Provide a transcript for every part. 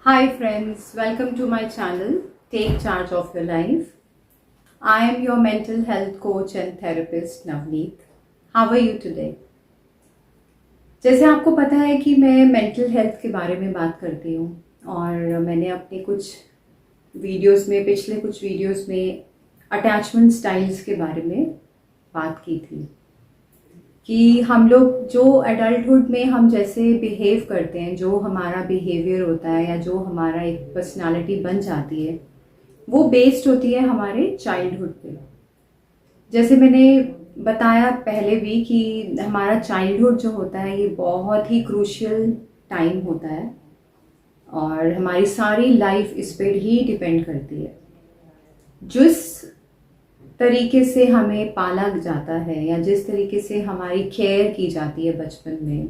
Hi friends, welcome to my channel Take Charge of Your Life. I am your mental health coach and therapist Navneet. How are you today? जैसे आपको पता है कि मैं mental health के बारे में बात करती हूँ और मैंने अपने कुछ पिछले कुछ वीडियोस में अटैचमेंट स्टाइल्स के बारे में बात की थी कि हम लोग जो एडल्टहुड में हम जैसे बिहेव करते हैं, जो हमारा बिहेवियर होता है या जो हमारा एक पर्सनालिटी बन जाती है, वो बेस्ड होती है हमारे चाइल्डहुड पे। जैसे मैंने बताया पहले भी कि हमारा चाइल्डहुड जो होता है ये बहुत ही क्रूशियल टाइम होता है और हमारी सारी लाइफ इस पर ही डिपेंड करती है। जिस तरीके से हमें पाला जाता है या जिस तरीके से हमारी केयर की जाती है बचपन में,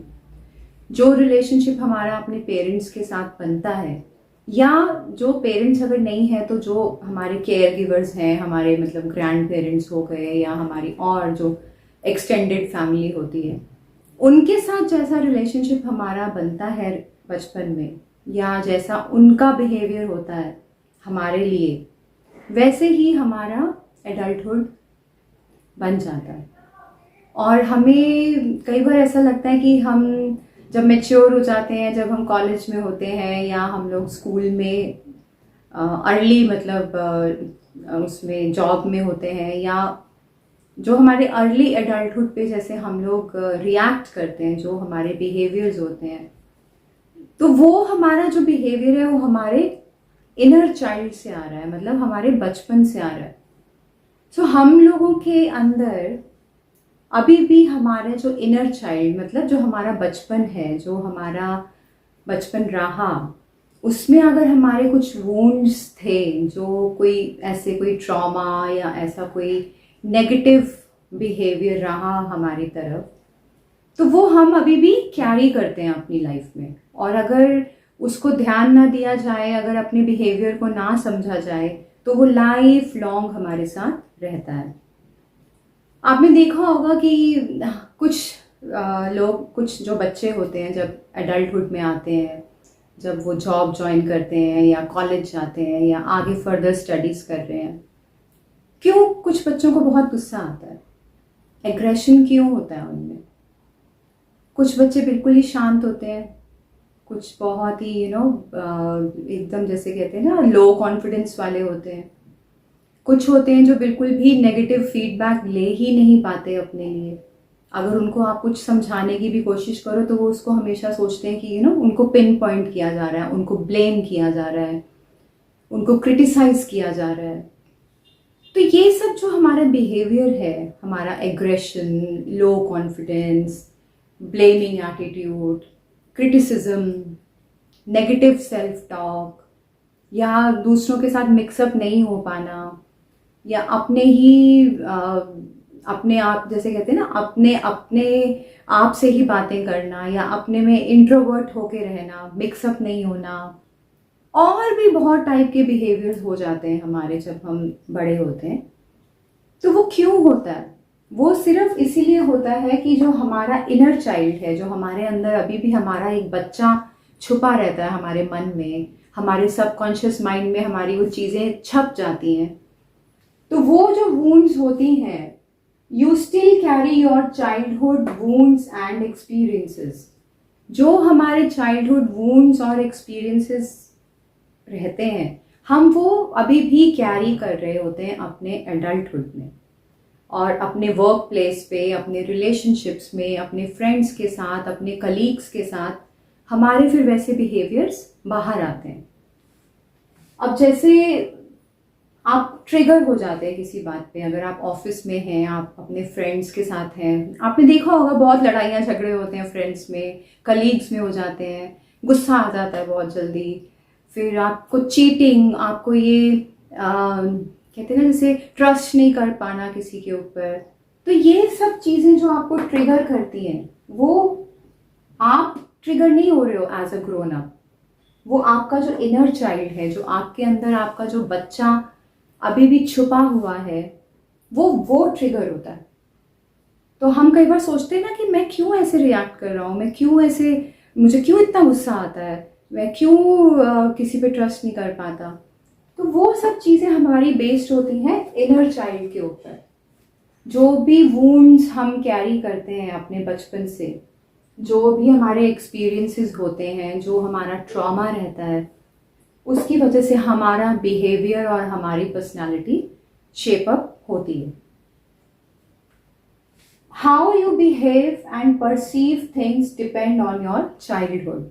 जो रिलेशनशिप हमारा अपने पेरेंट्स के साथ बनता है, या जो पेरेंट्स अगर नहीं है तो जो हमारे केयर गिवर्स हैं, हमारे मतलब ग्रैंड पेरेंट्स हो गए या हमारी और जो एक्सटेंडेड फैमिली होती है, उनके साथ जैसा रिलेशनशिप हमारा बनता है बचपन में या जैसा उनका बिहेवियर होता है हमारे लिए, वैसे ही हमारा एडल्टहुड बन जाता है। और हमें कई बार ऐसा लगता है कि हम जब मैच्योर हो जाते हैं, जब हम कॉलेज में होते हैं या हम लोग स्कूल में अर्ली मतलब उसमें जॉब में होते हैं, या जो हमारे अर्ली एडल्टहुड पे जैसे हम लोग रिएक्ट करते हैं, जो हमारे बिहेवियर्स होते हैं, तो वो हमारा जो बिहेवियर है वो हमारे इनर चाइल्ड से आ रहा है, मतलब हमारे बचपन से आ रहा है। सो हम लोगों के अंदर अभी भी हमारा जो इनर चाइल्ड, मतलब जो हमारा बचपन है, जो हमारा बचपन रहा, उसमें अगर हमारे कुछ वुंड्स थे, जो कोई ट्रॉमा या ऐसा कोई नेगेटिव बिहेवियर रहा हमारी तरफ, तो वो हम अभी भी कैरी करते हैं अपनी लाइफ में। और अगर उसको ध्यान ना दिया जाए, अगर अपने बिहेवियर को ना समझा जाए, तो वो लाइफ लॉन्ग हमारे साथ रहता है। आपने देखा होगा कि कुछ जो बच्चे होते हैं जब एडल्टहुड में आते हैं, जब वो जॉब ज्वाइन करते हैं या कॉलेज जाते हैं या आगे फर्दर स्टडीज कर रहे हैं, क्यों कुछ बच्चों को बहुत गुस्सा आता है, एग्रेशन क्यों होता है उनमें। कुछ बच्चे बिल्कुल ही शांत होते हैं, कुछ बहुत ही एकदम जैसे कहते हैं ना लो कॉन्फिडेंस वाले होते हैं। कुछ होते हैं जो बिल्कुल भी नेगेटिव फीडबैक ले ही नहीं पाते अपने लिए। अगर उनको आप कुछ समझाने की भी कोशिश करो तो वो उसको हमेशा सोचते हैं कि उनको पिन पॉइंट किया जा रहा है, उनको ब्लेम किया जा रहा है, उनको क्रिटिसाइज किया जा रहा है। तो ये सब जो हमारा बिहेवियर है, हमारा aggression, low confidence, blaming attitude, criticism, negative self talk, या दूसरों के साथ मिक्सअप नहीं हो पाना, या अपने आप जैसे कहते हैं ना अपने आप से ही बातें करना, या अपने में इंट्रोवर्ट होके रहना, मिक्सअप नहीं होना, और भी बहुत टाइप के बिहेवियर्स हो जाते हैं हमारे जब हम बड़े होते हैं। तो वो क्यों होता है? वो सिर्फ इसीलिए होता है कि जो हमारा इनर चाइल्ड है, जो हमारे अंदर अभी भी हमारा एक बच्चा छुपा रहता है हमारे मन में, हमारे सबकॉन्शियस माइंड में हमारी वो चीज़ें छप जाती हैं। तो वो जो वुंड्स होती हैं, you still carry your childhood wounds and experiences. जो हमारे चाइल्डहुड वुंड्स और एक्सपीरियंसेस रहते हैं, हम वो अभी भी कैरी कर रहे होते हैं अपने एडल्टहुड में, और अपने वर्क प्लेस पे, अपने रिलेशनशिप्स में, अपने फ्रेंड्स के साथ, अपने कलीग्स के साथ हमारे फिर वैसे बिहेवियर्स बाहर आते हैं। अब जैसे आप ट्रिगर हो जाते हैं किसी बात पे, अगर आप ऑफिस में हैं, आप अपने फ्रेंड्स के साथ हैं, आपने देखा होगा बहुत लड़ाइयाँ झगड़े होते हैं फ्रेंड्स में, कलीग्स में हो जाते हैं, गुस्सा आ जाता है बहुत जल्दी, फिर आपको चीटिंग, आपको ये कहते हैं ना जैसे ट्रस्ट नहीं कर पाना किसी के ऊपर। तो ये सब चीज़ें जो आपको ट्रिगर करती हैं, वो आप ट्रिगर नहीं हो रहे हो एज अ ग्रोन अप, वो आपका जो इनर चाइल्ड है, जो आपके अंदर आपका जो बच्चा अभी भी छुपा हुआ है, वो ट्रिगर होता है। तो हम कई बार सोचते हैं ना कि मैं क्यों ऐसे रिएक्ट कर रहा हूँ, मुझे क्यों इतना गुस्सा आता है, मैं क्यों किसी पे ट्रस्ट नहीं कर पाता। तो वो सब चीज़ें हमारी बेस्ड होती हैं इनर चाइल्ड के ऊपर। जो भी वुंड्स हम कैरी करते हैं अपने बचपन से, जो भी हमारे एक्सपीरियंसेस होते हैं, जो हमारा ट्रॉमा रहता है, उसकी वजह से हमारा बिहेवियर और हमारी पर्सनालिटी शेप अप होती है। How you behave and perceive things depend on your childhood.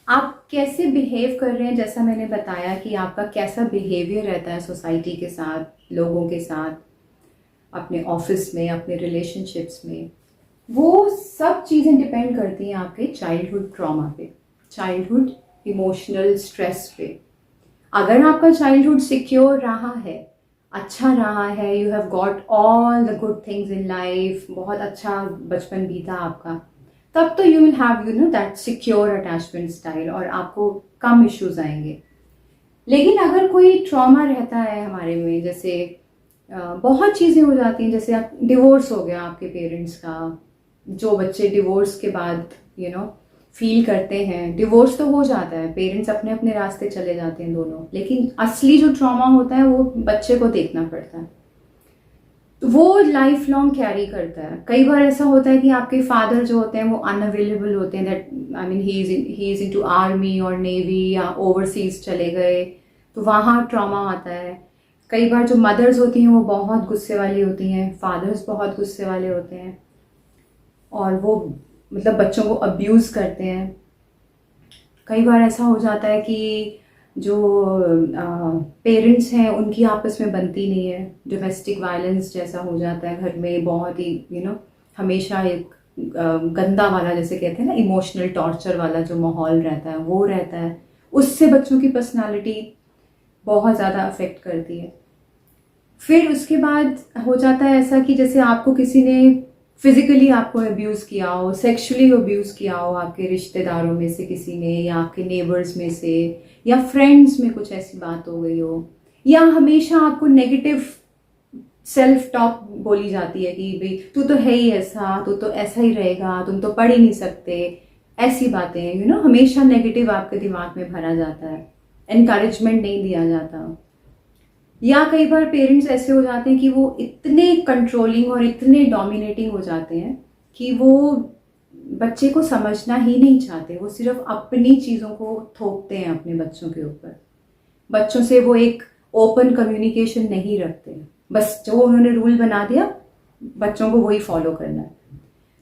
आप कैसे बिहेव कर रहे हैं, जैसा मैंने बताया कि आपका कैसा बिहेवियर रहता है सोसाइटी के साथ, लोगों के साथ, अपने ऑफिस में, अपने रिलेशनशिप्स में, वो सब चीज़ें डिपेंड करती हैं आपके चाइल्डहुड ट्रॉमा पे, चाइल्डहुड इमोशनल स्ट्रेस पे। अगर आपका चाइल्डहुड सिक्योर रहा है, अच्छा रहा है, you have got all the good things in life, बहुत अच्छा बचपन बीता आपका, तब तो you will have you know that secure attachment style और आपको कम इश्यूज आएंगे। लेकिन अगर कोई ट्रॉमा रहता है हमारे में, जैसे बहुत चीज़ें हो जाती हैं, जैसे आप डिवोर्स हो गया आपके पेरेंट्स का, जो बच्चे डिवोर्स के बाद यू नो फील करते हैं, डिवोर्स तो हो जाता है, पेरेंट्स अपने अपने रास्ते चले जाते हैं दोनों, लेकिन असली जो ट्रॉमा होता है वो बच्चे को देखना पड़ता है, तो वो लाइफ लॉन्ग कैरी करता है। कई बार ऐसा होता है कि आपके फादर जो होते हैं वो अनअवेलेबल होते हैं, that I mean he is into army और नेवी या ओवरसीज चले गए, तो वहाँ ट्रॉमा आता है। कई बार जो मदर्स होती हैं वो बहुत गुस्से वाली होती हैं, फादर्स बहुत गुस्से वाले होते हैं और वो मतलब बच्चों को अब्यूज़ करते हैं। कई बार ऐसा हो जाता है कि जो पेरेंट्स हैं उनकी आपस में बनती नहीं है, डोमेस्टिक वायलेंस जैसा हो जाता है घर में, बहुत ही यू नो हमेशा एक गंदा वाला, जैसे कहते हैं ना, इमोशनल टॉर्चर वाला जो माहौल रहता है वो रहता है। उससे बच्चों की पर्सनालिटी बहुत ज़्यादा अफेक्ट करती है। फिर उसके बाद हो जाता है ऐसा कि जैसे आपको किसी ने फिजिकली आपको अब्यूज़ किया हो, सेक्सुअली अब्यूज़ किया हो, आपके रिश्तेदारों में से किसी ने या आपके नेबर्स में से या फ्रेंड्स में कुछ ऐसी बात हो गई हो, या हमेशा आपको नेगेटिव सेल्फ टॉक बोली जाती है कि भाई तू तो है ही ऐसा, तू तो ऐसा ही रहेगा, तुम तो पढ़ ही नहीं सकते, ऐसी बातें यू नो हमेशा नेगेटिव आपके दिमाग में भरा जाता है, एनकरेजमेंट नहीं दिया जाता। या कई बार पेरेंट्स ऐसे हो जाते हैं कि वो इतने कंट्रोलिंग और इतने डोमिनेटिंग हो जाते हैं कि वो बच्चे को समझना ही नहीं चाहते, वो सिर्फ अपनी चीज़ों को थोपते हैं अपने बच्चों के ऊपर। बच्चों से वो एक ओपन कम्युनिकेशन नहीं रखते, बस जो उन्होंने रूल बना दिया बच्चों को वही फॉलो करना है।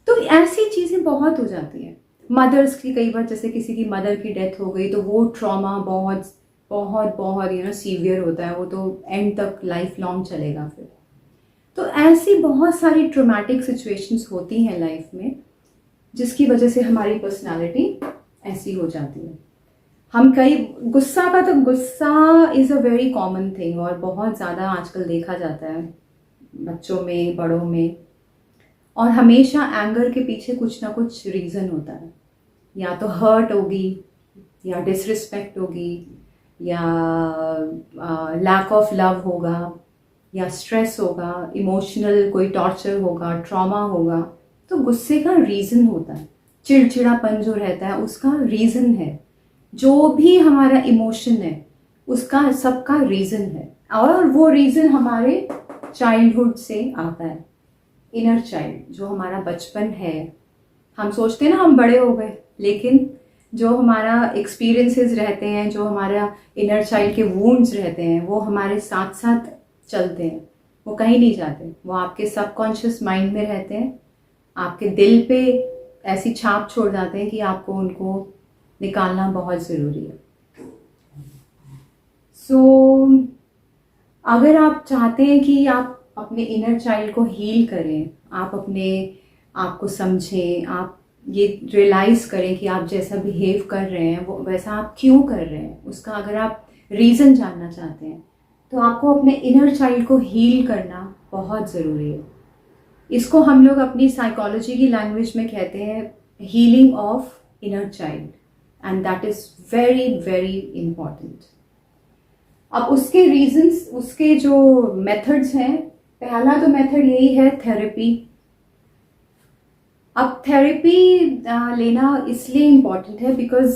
तो ऐसी चीज़ें बहुत हो जाती हैं। मदर्स की कई बार, जैसे किसी की मदर की डेथ हो गई तो वो ट्रॉमा बहुत बहुत बहुत यू नो सीवियर होता है, वो तो एंड तक लाइफ लॉन्ग चलेगा फिर। तो ऐसी बहुत सारी ट्रोमैटिक सिचुएशंस होती हैं लाइफ में जिसकी वजह से हमारी पर्सनालिटी ऐसी हो जाती है। हम कई गुस्सा is a very common thing और बहुत ज़्यादा आजकल देखा जाता है बच्चों में, बड़ों में, और हमेशा एंगर के पीछे कुछ ना कुछ रीज़न होता है। या तो हर्ट होगी, या डिसरिस्पेक्ट होगी, या लैक ऑफ लव होगा, या स्ट्रेस होगा, इमोशनल कोई टॉर्चर होगा, ट्रॉमा होगा। तो गुस्से का रीज़न होता है, चिड़चिड़ापन जो रहता है उसका रीज़न है, जो भी हमारा इमोशन है उसका सबका रीज़न है, और वो रीज़न हमारे चाइल्डहुड से आता है। इनर चाइल्ड जो हमारा बचपन है, हम सोचते हैं ना हम बड़े हो गए, लेकिन जो हमारा एक्सपीरियंसेस रहते हैं, जो हमारा इनर चाइल्ड के वुंड्स रहते हैं, वो हमारे साथ साथ चलते हैं, वो कहीं नहीं जाते, वो आपके सबकॉन्शियस माइंड में रहते हैं, आपके दिल पे ऐसी छाप छोड़ जाते हैं कि आपको उनको निकालना बहुत ज़रूरी है। सो अगर आप चाहते हैं कि आप अपने इनर चाइल्ड को हील करें, आप अपने आप को समझें, आप ये रियलाइज़ करें कि आप जैसा बिहेव कर रहे हैं वो वैसा आप क्यों कर रहे हैं, उसका अगर आप रीज़न जानना चाहते हैं तो आपको अपने इनर चाइल्ड को हील करना बहुत ज़रूरी है। इसको हम लोग अपनी साइकोलॉजी की लैंग्वेज में कहते हैं healing of inner child, and that is very very important. अब उसके रीजंस, उसके जो मेथड्स हैं, पहला तो मेथड यही है थेरेपी। अब थेरेपी लेना इसलिए इम्पॉर्टेंट है बिकॉज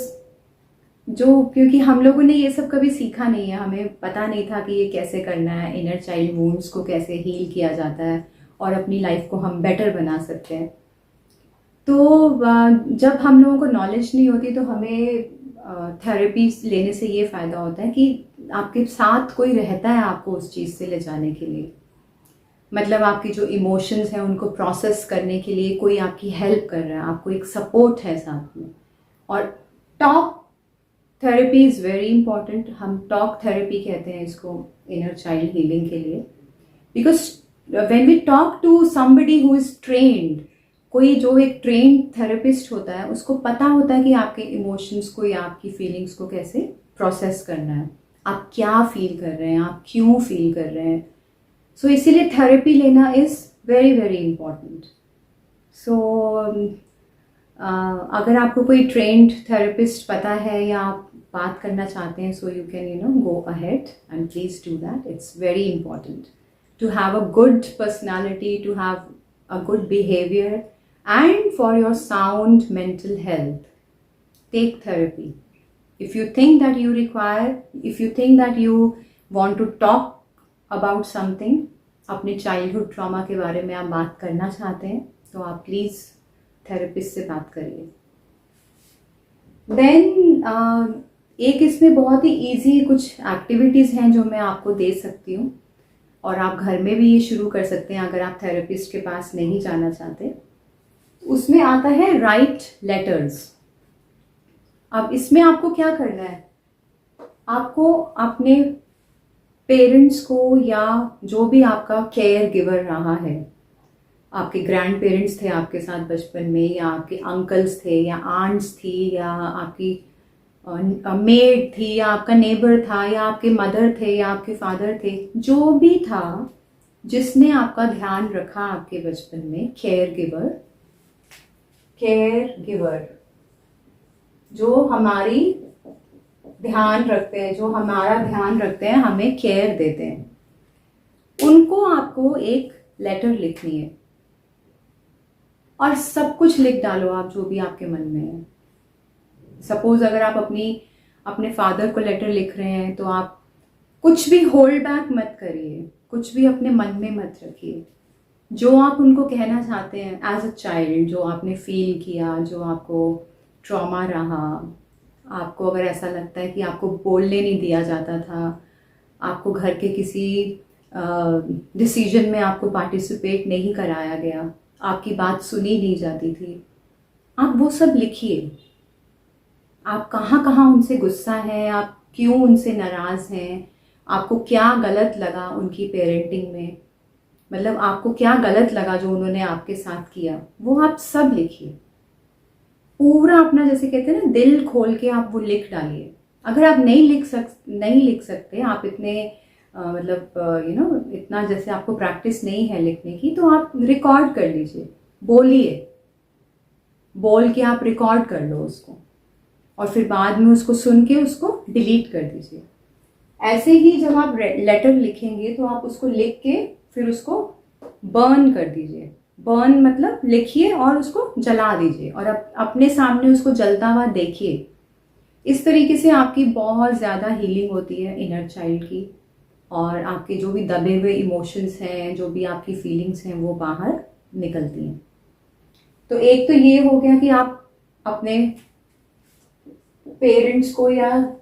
जो, क्योंकि हम लोगों ने ये सब कभी सीखा नहीं है, हमें पता नहीं था कि ये कैसे करना है, इनर चाइल्ड वुंड्स को कैसे हील किया जाता है और अपनी लाइफ को हम बेटर बना सकते हैं। तो जब हम लोगों को नॉलेज नहीं होती तो हमें थेरेपी लेने से ये फ़ायदा होता है कि आपके साथ कोई रहता है आपको उस चीज़ से ले जाने के लिए। मतलब आपकी जो इमोशंस हैं उनको प्रोसेस करने के लिए कोई आपकी हेल्प कर रहा है, आपको एक सपोर्ट है साथ में। और talk therapy is very important. हम टॉक थेरेपी कहते हैं इसको इनर चाइल्ड हीलिंग के लिए, because when we talk to somebody who is trained, कोई जो एक ट्रेन्ड थेरेपिस्ट होता है उसको पता होता है कि आपके इमोशंस को या आपकी फीलिंग्स को कैसे प्रोसेस करना है, आप क्या फील कर रहे हैं, आप क्यों फील कर रहे हैं। सो इसीलिए थेरेपी लेना इज़ वेरी वेरी इम्पॉर्टेंट। सो अगर आपको कोई ट्रेन्ड थेरेपिस्ट पता है या आप बात करना चाहते हैं, so you can go ahead and please do that. It's very important to have a good personality, to have a good behavior, and for your sound mental health. Take therapy. If you think that you require, if you think that you want to talk about something, अपने childhood trauma के बारे में आप बात करना चाहते हैं, तो आप प्लीज़ थेरेपिस्ट से बात करिए। देन एक इसमें बहुत ही ईजी कुछ एक्टिविटीज़ हैं जो मैं आपको दे सकती हूँ, और आप घर में भी ये शुरू कर सकते हैं अगर आप थेरेपिस्ट के पास नहीं जाना चाहते। उसमें आता है राइट लेटर्स। अब इसमें आपको क्या करना है, आपको अपने पेरेंट्स को या जो भी आपका केयर गिवर रहा है, आपके ग्रैंड पेरेंट्स थे आपके साथ बचपन में, या आपके अंकल्स थे या आंट्स थी या आपकी मेड थी या आपका नेबर था या आपके मदर थे या आपके फादर थे, जो भी था जिसने आपका ध्यान रखा आपके बचपन में, केयर गिवर जो हमारी ध्यान रखते हैं, जो हमारा ध्यान रखते हैं, हमें केयर देते हैं, उनको आपको एक लेटर लिखनी है और सब कुछ लिख डालो आप जो भी आपके मन में है। सपोज अगर आप अपने फादर को लेटर लिख रहे हैं तो आप कुछ भी होल्ड बैक मत करिए, कुछ भी अपने मन में मत रखिए। जो आप उनको कहना चाहते हैं एज अ चाइल्ड, जो आपने फील किया, जो आपको ट्रॉमा रहा, आपको अगर ऐसा लगता है कि आपको बोलने नहीं दिया जाता था, आपको घर के किसी डिसीजन में आपको पार्टिसिपेट नहीं कराया गया, आपकी बात सुनी नहीं जाती थी, आप वो सब लिखिए। आप कहाँ कहाँ उनसे गुस्सा है, आप क्यों उनसे नाराज़ हैं, आपको क्या गलत लगा उनकी पेरेंटिंग में, मतलब आपको क्या गलत लगा जो उन्होंने आपके साथ किया, वो आप सब लिखिए। पूरा अपना, जैसे कहते हैं ना, दिल खोल के आप वो लिख डालिए। अगर आप नहीं लिख सकते, आप इतने मतलब इतना जैसे आपको प्रैक्टिस नहीं है लिखने की, तो आप रिकॉर्ड कर लीजिए, बोलिए, बोल के आप रिकॉर्ड कर लो उसको, और फिर बाद में उसको सुन के उसको डिलीट कर दीजिए। ऐसे ही जब आप लेटर लिखेंगे तो आप उसको लिख के फिर उसको बर्न कर दीजिए। बर्न मतलब लिखिए और उसको जला दीजिए और अपने सामने उसको जलता हुआ देखिए। इस तरीके से आपकी बहुत ज़्यादा हीलिंग होती है इनर चाइल्ड की, और आपके जो भी दबे हुए इमोशंस हैं, जो भी आपकी फीलिंग्स हैं, वो बाहर निकलती हैं। तो एक तो ये हो गया कि आप अपने पेरेंट्स को या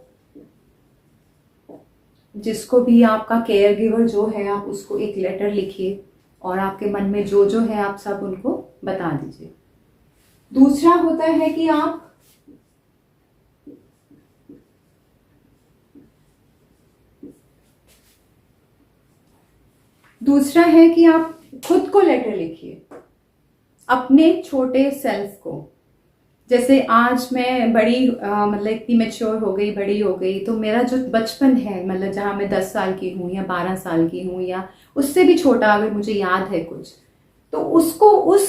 जिसको भी आपका केयर गिवर जो है, आप उसको एक लेटर लिखिए और आपके मन में जो जो है आप सब उनको बता दीजिए। दूसरा होता है कि आप खुद को लेटर लिखिए, अपने छोटे सेल्फ को। जैसे आज मैं बड़ी मतलब इतनी मैच्योर हो गई, बड़ी हो गई, तो मेरा जो बचपन है, मतलब जहाँ मैं 10 साल की हूँ या 12 साल की हूँ या उससे भी छोटा अगर मुझे याद है कुछ, तो उसको, उस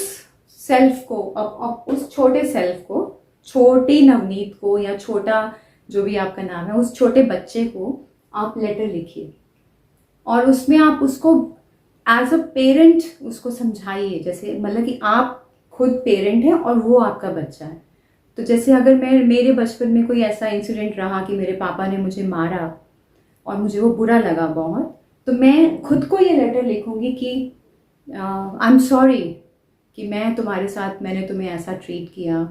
सेल्फ को, उस छोटे सेल्फ को, छोटी नवनीत को या छोटा जो भी आपका नाम है, उस छोटे बच्चे को आप लेटर लिखिए और उसमें आप उसको एज अ पेरेंट उसको समझाइए। जैसे मतलब कि आप खुद पेरेंट हैं और वो आपका बच्चा है, तो जैसे अगर मेरे बचपन में कोई ऐसा इंसिडेंट रहा कि मेरे पापा ने मुझे मारा और मुझे वो बुरा लगा बहुत, तो मैं खुद को ये लेटर लिखूंगी कि आई एम सॉरी कि मैंने तुम्हें ऐसा ट्रीट किया,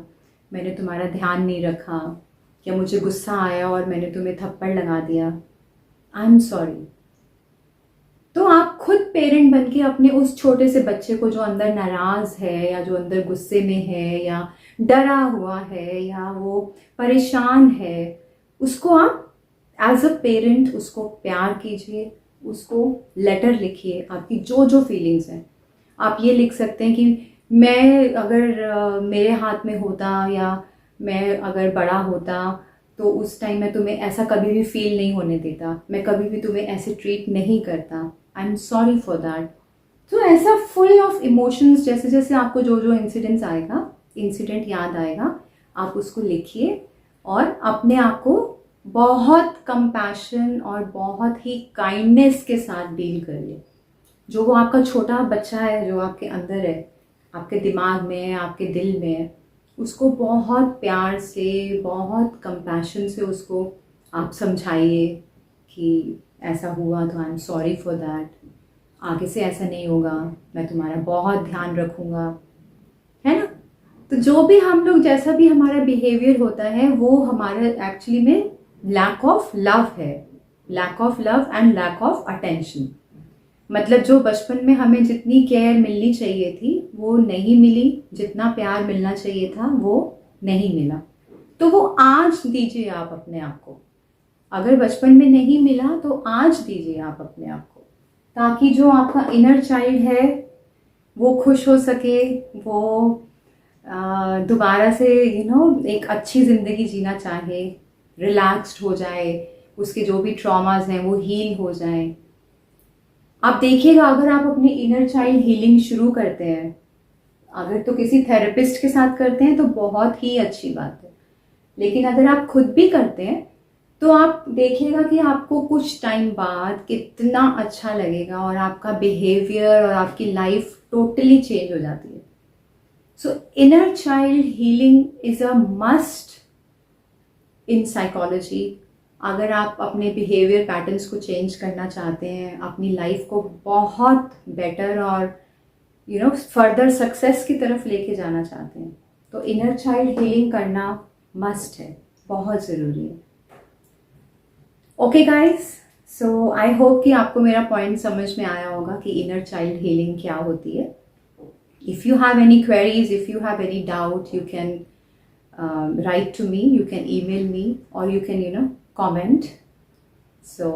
मैंने तुम्हारा ध्यान नहीं रखा, या मुझे गुस्सा आया और मैंने तुम्हें थप्पड़ लगा दिया, आई एम सॉरी। तो आप खुद पेरेंट बन के अपने उस छोटे से बच्चे को जो अंदर नाराज है या जो अंदर गुस्से में है या डरा हुआ है या वो परेशान है, उसको आप एज अ पेरेंट उसको प्यार कीजिए, उसको लेटर लिखिए, आपकी जो जो फीलिंग्स हैं। आप ये लिख सकते हैं कि मैं अगर मेरे हाथ में होता या मैं अगर बड़ा होता तो उस टाइम मैं तुम्हें ऐसा कभी भी फील नहीं होने देता, मैं कभी भी तुम्हें ऐसे ट्रीट नहीं करता, I am sorry for that. तो ऐसा फुल ऑफ इमोशंस, जैसे जैसे आपको जो जो इंसिडेंट याद आएगा, आप उसको लिखिए और अपने आप को बहुत कंपैशन और बहुत ही काइंडनेस के साथ डील करिए। जो वो आपका छोटा बच्चा है जो आपके अंदर है, आपके दिमाग में है, आपके दिल में है, उसको बहुत प्यार से, बहुत कंपैशन से उसको आप समझाइए कि ऐसा हुआ तो I am sorry for that, आगे से ऐसा नहीं होगा, मैं तुम्हारा बहुत ध्यान रखूँगा, है ना। तो जो भी हम लोग, जैसा भी हमारा बिहेवियर होता है, वो हमारा एक्चुअली में लैक ऑफ लव है, lack of love and lack of attention. मतलब जो बचपन में हमें जितनी केयर मिलनी चाहिए थी वो नहीं मिली, जितना प्यार मिलना चाहिए था वो नहीं मिला, तो वो आज दीजिए आप अपने आप को। अगर बचपन में नहीं मिला तो आज दीजिए आप अपने आप को, ताकि जो आपका इनर चाइल्ड है वो खुश हो सके, वो दोबारा से एक अच्छी ज़िंदगी जीना चाहे, रिलैक्स्ड हो जाए, उसके जो भी ट्रॉमास हैं वो हील हो जाए। आप देखिएगा, अगर आप अपने इनर चाइल्ड हीलिंग शुरू करते हैं, अगर तो किसी थेरेपिस्ट के साथ करते हैं तो बहुत ही अच्छी बात है, लेकिन अगर आप खुद भी करते हैं तो आप देखिएगा कि आपको कुछ टाइम बाद कितना अच्छा लगेगा और आपका बिहेवियर और आपकी लाइफ टोटली चेंज हो जाती है। सो inner child healing is a must in psychology. अगर आप अपने बिहेवियर पैटर्न्स को चेंज करना चाहते हैं, अपनी लाइफ को बहुत बेटर और फर्दर सक्सेस की तरफ लेके जाना चाहते हैं, तो इनर चाइल्ड हीलिंग करना मस्ट है, बहुत ज़रूरी है। Okay guys, so I hope कि आपको मेरा पॉइंट समझ में आया होगा कि इनर चाइल्ड हीलिंग क्या होती है। If you have any queries, if you have any doubt, you can write to me, you can email me, or you can comment. So,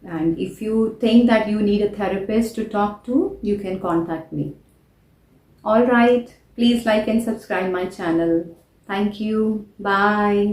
and if you think that you need a therapist to talk to, you can contact me. All right, please like and subscribe my channel. Thank you. Bye.